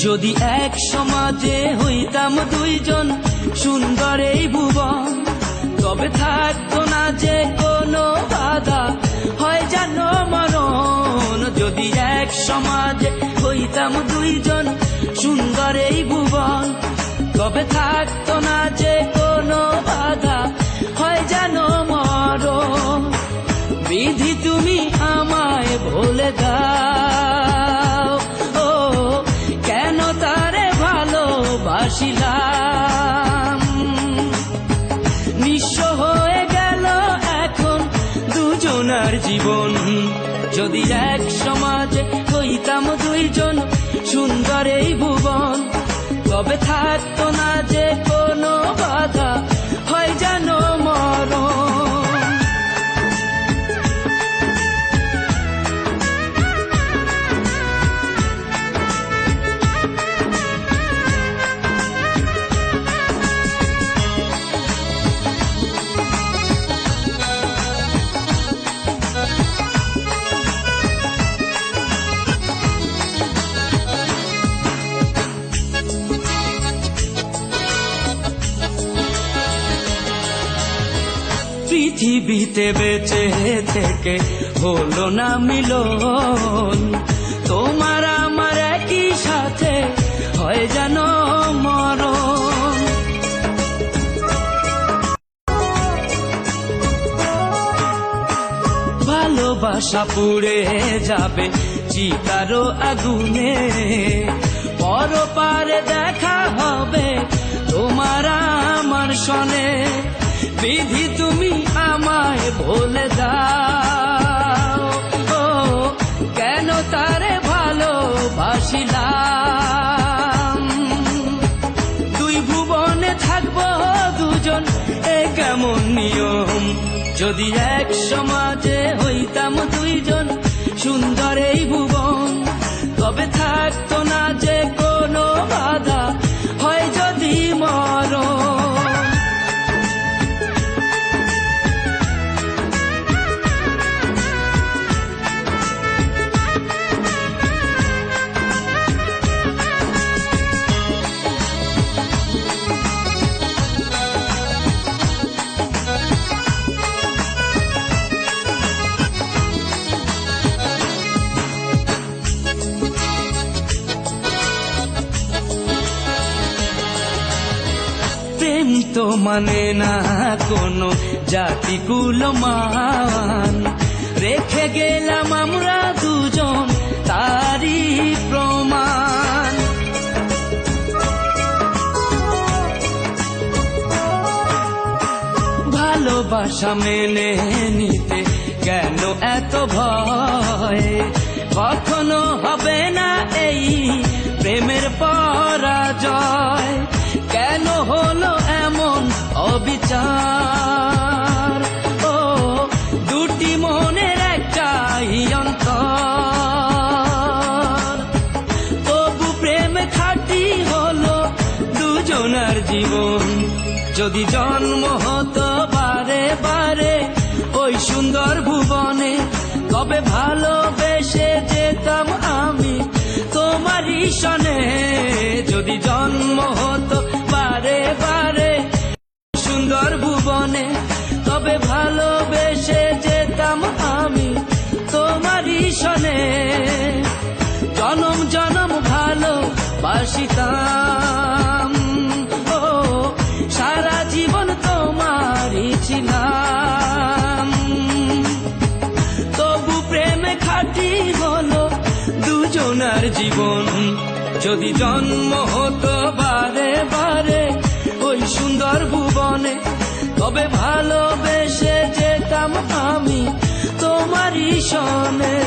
যদি এক সমাজে হইতাম দুইজন সুন্দর এই ভুবন, তবে থাকতো না যে কোনো বাধা, হয় যেন মরণ। যদি এক সমাজে হইতাম দুইজন সুন্দর এই ভুবন, তবে থাকতো না যে কোনো বাধা, হয় যেন মরণ। বিধি তুমি আমায় বলে দাও, ও কেন তারে ভালোবাসিলাম। নিঃস্ব হয়ে গেল এখন দুজনার জীবন। যদি এক সমাজে হইতাম দুইজন সুন্দর এই ভুবন, তবে থাকতো না যে কোনো বাধা, হয় যেন মরণ। পৃথিবীতে বেঁচে থেকে হলো না মিলন, তোমার আমার একই সাথে হয় যেন মরণ। ভালোবাসা পুড়ে যাবে চিতারো আগুনে, পরপারে দেখা হবে তোমার আমার সনে। বিধি তুমি আমায় বলে দাও, ও কেন তারে ভালোবাসিলাম। দুই ভুবনে থাকবো দুজন, এ কেমন নিয়ম। যদি এক সমাজে হইতাম দুইজন সুন্দর এই ভুবন, তবে থাকতো না যে কোনো বাধা, হয় যদি মরণ। প্রেম তো মানে না কোনো জাতি কুলমান, রেখে গেলাম আমরা দুজন তারই প্রমাণ। ভালোবাসা মেনে নিতে কেন এত ভয়, কখনো হবে না এই প্রেমের পরাজয়। কেন হলো এমন অবিচার, ও দুটি মনের একটাই অন্তর। তবু প্রেম খাঁটি হলো দুজনার জীবন। যদি জন্ম হতো বারে বারে ওই সুন্দর ভুবনে, তবে ভালোবেসে যেতাম আমি তোমারই সনে। যদি জন্ম হতো বারে বারে সুন্দর ভুবনে, তবে ভালোবেসে যেতাম আমি তোমারই সনে। জনম জনম ভালোবাসিতাম, ও সারা জীবন তোমারই ছিলাম। তবু প্রেমে খাঁটি হলো দুজনার জীবন। যদি জন্ম হতো বারে বারে ওই সুন্দর ভুবনে, তবে ভালোবেসে যেতাম আমি তোমারই সনে।